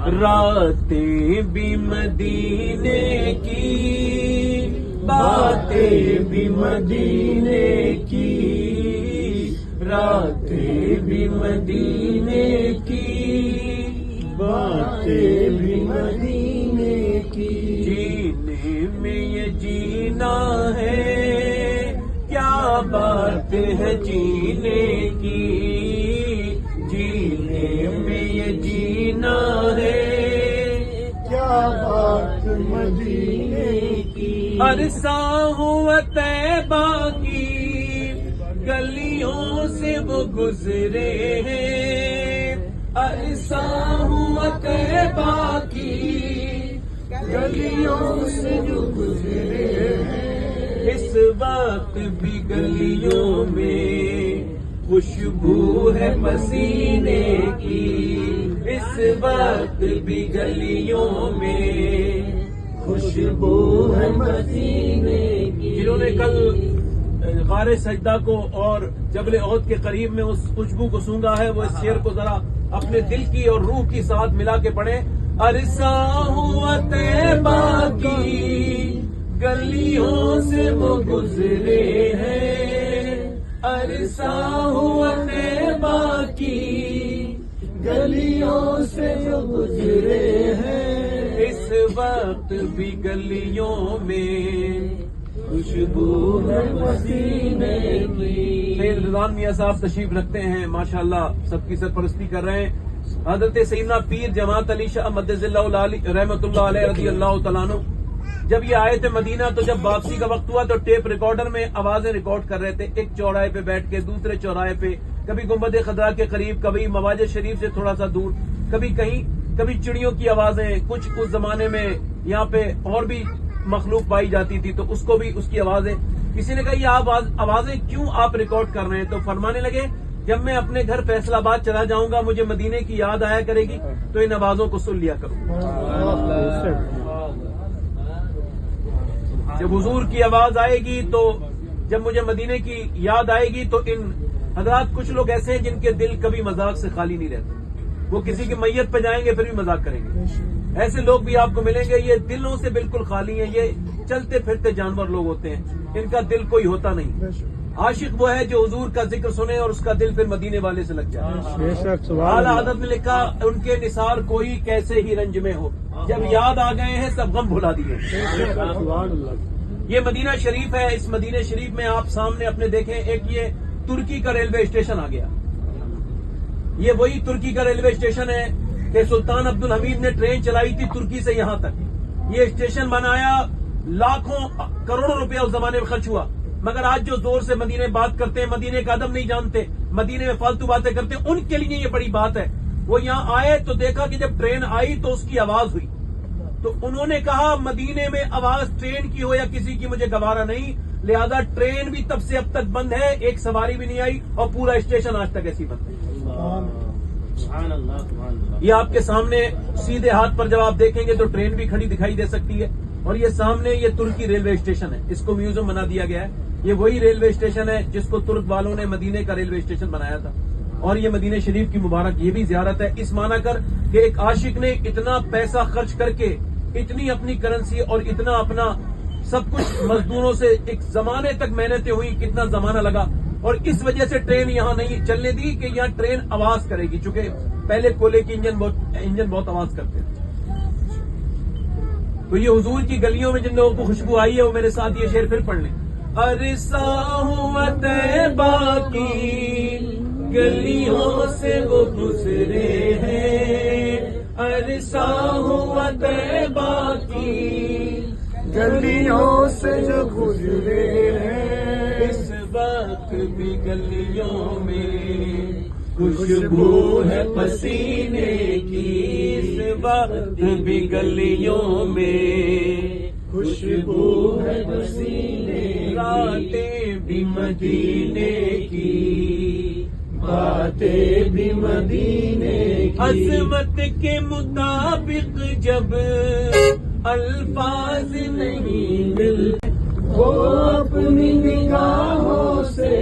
راتیں بھی مدینے کی، باتیں بھی مدینے کی، راتیں بھی مدینے کی، باتیں بھی مدینے کی۔ جینے میں یہ جینا ہے، کیا بات ہے جینے کی، جینے میں یہ جینا ہے، کیا بات مدینے کی۔ عرصہ ہوا طیبہ کی گلیوں سے وہ گزرے ہیں، عرصہ ہوا طیبہ کی گلیوں سے جو گزرے ہیں، اس وقت بھی گلیوں میں خوشبو ہے پسینے کی، اس وقت بھی گلیوں میں خوشبو ہے پسینے کی۔ جنہوں نے کل غار سجدہ کو اور جبل احد کے قریب میں اس خوشبو کو سونگھا ہے، وہ اس شعر کو ذرا اپنے دل کی اور روح کی ساتھ ملا کے پڑھیں۔ عرصہ ہوا طیبہ کی گلیوں سے وہ گزرے ہیں، عرصہ ہوا طیبہ کی گلیوں سے جو گزرے ہیں، اس وقت بھی گلیوں میں خوشبو ہے پسینے کی۔ سید رضوان میاں صاحب تشریف رکھتے ہیں، ماشاءاللہ سب کی سرپرستی کر رہے ہیں۔ حضرت سیدنا پیر جماعت علی شاہ مدظ اللہ العالی رحمۃ اللہ علیہ رضی اللہ تعالیٰ عنہ جب یہ آئے تھے مدینہ، تو جب واپسی کا وقت ہوا تو ٹیپ ریکارڈر میں آوازیں ریکارڈ کر رہے تھے، ایک چوراہے پہ بیٹھ کے، دوسرے چوراہے پہ، کبھی گنبد خضرا کے قریب، کبھی مواجد شریف سے تھوڑا سا دور، کبھی کہیں، کبھی چڑیوں کی آوازیں، کچھ اس زمانے میں یہاں پہ اور بھی مخلوق پائی جاتی تھی تو اس کو بھی اس کی آوازیں۔ کسی نے کہا یہ آوازیں کیوں آپ ریکارڈ کر رہے ہیں؟ تو فرمانے لگے جب میں اپنے گھر فیصل آباد چلا جاؤں گا، مجھے مدینے کی یاد آیا کرے گی تو ان آوازوں کو سن لیا کروں۔ جب حضور کی آواز آئے گی، تو جب مجھے مدینے کی یاد آئے گی تو ان حضرات کچھ لوگ ایسے ہیں جن کے دل کبھی مذاق سے خالی نہیں رہتے، وہ کسی کی میت پہ جائیں گے پھر بھی مذاق کریں گے۔ ایسے لوگ بھی آپ کو ملیں گے، یہ دلوں سے بالکل خالی ہیں، یہ چلتے پھرتے جانور لوگ ہوتے ہیں، ان کا دل کوئی ہوتا نہیں۔ عاشق وہ ہے جو حضور کا ذکر سنے اور اس کا دل پھر مدینے والے سے لگ جائے۔ اعلیٰ حضرت نے لکھا ان کے نثار کوئی کیسے ہی رنج میں ہو، جب یاد آ گئے ہیں سب غم بھلا دیے۔ یہ مدینہ شریف ہے، اس مدینہ شریف میں آپ سامنے اپنے دیکھیں، ایک یہ ترکی کا ریلوے اسٹیشن آ گیا، یہ وہی ترکی کا ریلوے اسٹیشن ہے کہ سلطان عبد الحمید نے ٹرین چلائی تھی ترکی سے یہاں تک۔ یہ اسٹیشن بنایا، لاکھوں کروڑوں روپیہ اس زمانے میں خرچ ہوا، مگر آج جو زور سے مدینے بات کرتے ہیں، مدینے کا ادب نہیں جانتے، مدینے میں فالتو باتیں کرتے ہیں، ان کے لیے یہ بڑی بات ہے۔ وہ یہاں آئے تو دیکھا کہ جب ٹرین آئی تو اس کی آواز ہوئی، تو انہوں نے کہا مدینے میں آواز ٹرین کی ہو یا کسی کی مجھے گوارا نہیں، لہذا ٹرین بھی تب سے اب تک بند ہے، ایک سواری بھی نہیں آئی اور پورا اسٹیشن آج تک ایسی بند ہے۔ یہ آپ کے سامنے سیدھے ہاتھ پر جب آپ دیکھیں گے تو ٹرین بھی کھڑی دکھائی دے سکتی ہے، اور یہ سامنے یہ ترکی ریلوے اسٹیشن ہے، اس کو میوزیم بنا دیا گیا ہے۔ یہ وہی ریلوے اسٹیشن ہے جس کو ترک والوں نے مدینے کا ریلوے اسٹیشن بنایا تھا، اور یہ مدینہ شریف کی مبارک یہ بھی زیارت ہے، اس معنی کر کہ ایک عاشق نے اتنا پیسہ خرچ کر کے، اتنی اپنی کرنسی اور اتنا اپنا سب کچھ مزدوروں سے ایک زمانے تک محنتیں ہوئی، کتنا زمانہ لگا، اور اس وجہ سے ٹرین یہاں نہیں چلنے دی کہ یہاں ٹرین آواز کرے گی، چونکہ پہلے کولے کی انجن بہت آواز کرتے تھے۔ تو یہ حضور کی گلیوں میں جن لوگوں کو خوشبو آئی ہے وہ میرے ساتھ یہ شعر پھر پڑھ لیں۔ عرصہ ہوا طیبہ کی گلیوں سے وہ گزرے ہیں، عرصہ ہوا طیبہ کی گلیوں سے جو گزرے ہیں، اس وقت بھی گلیوں میں خوشبو ہے پسینے کی، اس وقت بھی گلیوں میں خوشبو ہے پسینے کی، راتیں بھی مدینے کی، باتیں بھی مدینے کی، عظمت کے مطابق جب الفاظ نہیں ملتے، وہ اپنی نگاہوں سے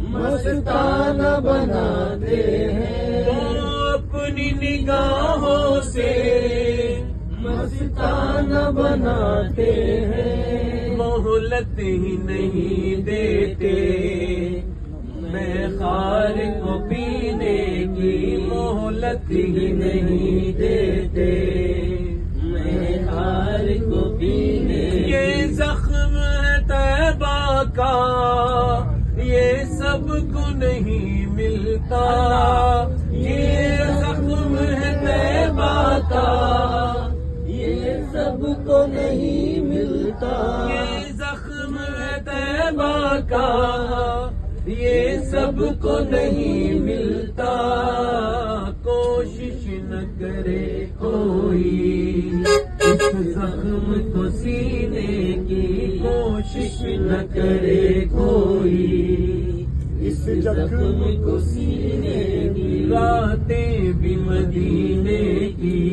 مستانہ بناتے ہیں، وہ اپنی نگاہوں سے مستانہ بناتے ہیں، مہلت ہی نہیں دیتے، میں خار کو پینے کی مہلت ہی نہیں دیتے، میں خار کو پینے کی۔ یہ زخم ہے طیبہ کا، یہ سب کو نہیں ملتا، یہ زخم ہے طیبہ کا، یہ سب کو نہیں ملتا، یہ زخم ہے طیبہ کا، یہ سب کو نہیں ملتا، کوشش نہ کرے کوئی اس زخم کو سینے کی، کوشش نہ کرے کوئی اس زخم کو سینے کی، باتیں بھی مدینے کی،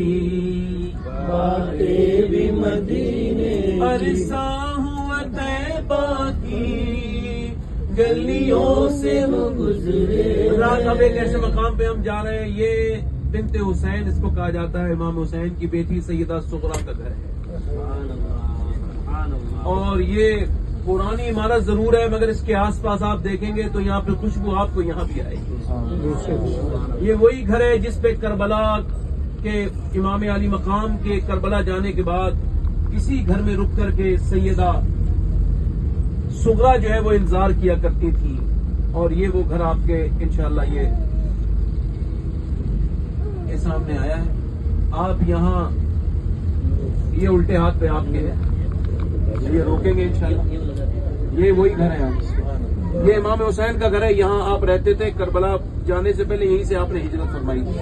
باتیں بھی مدینے کی، عرصہ ہوا طیبہ کی گلیوں سے وہ گزرے۔ رات اب ایک ایسے مقام پہ ہم جا رہے ہیں، یہ بنت حسین اس کو کہا جاتا ہے، امام حسین کی بیٹی سیدہ سغرا کا گھر ہے، اور یہ پرانی عمارت ضرور ہے مگر اس کے آس پاس آپ دیکھیں گے تو یہاں پہ خوشبو آپ کو یہاں بھی آئے گی۔ یہ وہی گھر ہے جس پہ کربلا کے امام علی مقام کے کربلا جانے کے بعد کسی گھر میں رک کر کے سیدہ سغرا جو ہے وہ انتظار کیا کرتی تھی، اور یہ وہ گھر آپ کے انشاءاللہ یہ سامنے آیا ہے۔ آپ یہاں یہ الٹے ہاتھ پہ آپ کے ہیں، یہ روکیں گے انشاءاللہ، یہ وہی گھر ہے، یہ امام حسین کا گھر ہے، یہاں آپ رہتے تھے، کربلا جانے سے پہلے یہیں سے آپ نے ہجرت فرمائی تھی۔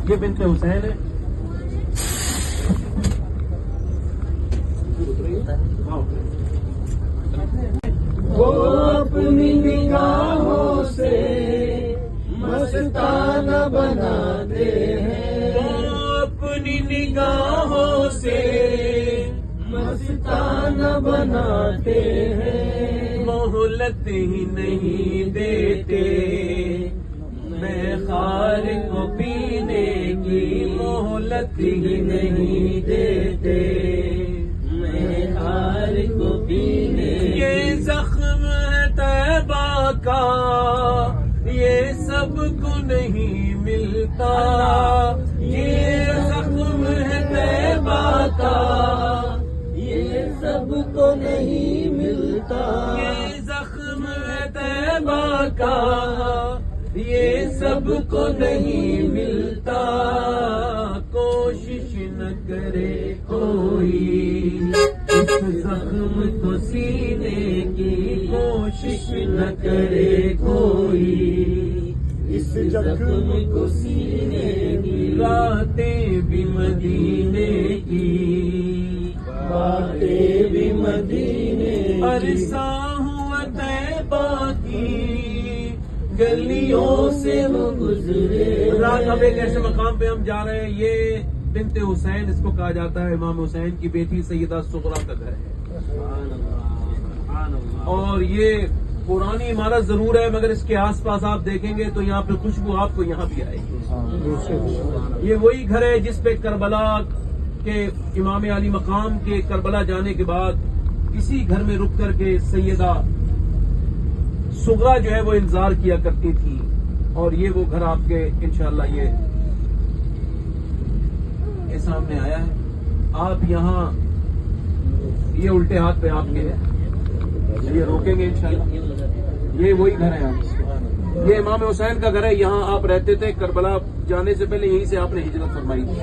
یہ بنت حسین ہے، وہ اپنی نگاہوں سے مستانہ بناتے ہیں، وہ اپنی نگاہوں سے مستانہ بناتے ہیں، مہلت ہی نہیں دیتے، میں خار کو پینے کی مہلت ہی نہیں دیتے، میں خار کو پینے کی۔ یہ زخم ہے طیبہ کا، یہ سب کو نہیں ملتا، یہ زخم ہے طیبہ کا، یہ سب کو نہیں ملتا، یہ زخم ہے طیبہ کا، یہ سب کو نہیں ملتا، کوشش نہ کرے کوئی اس زخم کو سینے کی، کوشش نہ کرے کوئی اس زخم کو سینے کی، باتیں بھی مدینے کی، باتیں بھی مدینے کی، عرصہ ہوا طیبہ کی گلیوں سے وہ گزرے۔ رات اب ایک ایسے مقام پہ ہم جا رہے ہیں، یہ بنت حسین اس کو کہا جاتا ہے، امام حسین کی بیٹی سیدہ سغرا کا گھر ہے، اور یہ پرانی عمارت ضرور ہے مگر اس کے آس پاس آپ دیکھیں گے تو یہاں پہ خوشبو آپ کو یہاں بھی آئے گی۔ یہ وہی گھر ہے جس پہ کربلا کے امام علی مقام کے کربلا جانے کے بعد کسی گھر میں رک کر کے سیدہ سغرا جو ہے وہ انتظار کیا کرتی تھی، اور یہ وہ گھر آپ کے انشاءاللہ یہ سامنے آیا ہے۔ آپ یہاں یہ الٹے ہاتھ پہ آپ کے ہیں، یہ روکیں گے انشاءاللہ، یہ وہی گھر ہے، یہ امام حسین کا گھر ہے، یہاں آپ رہتے تھے، کربلا جانے سے پہلے یہیں سے آپ نے ہجرت فرمائی تھی۔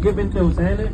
یہ بنت حسین ہے،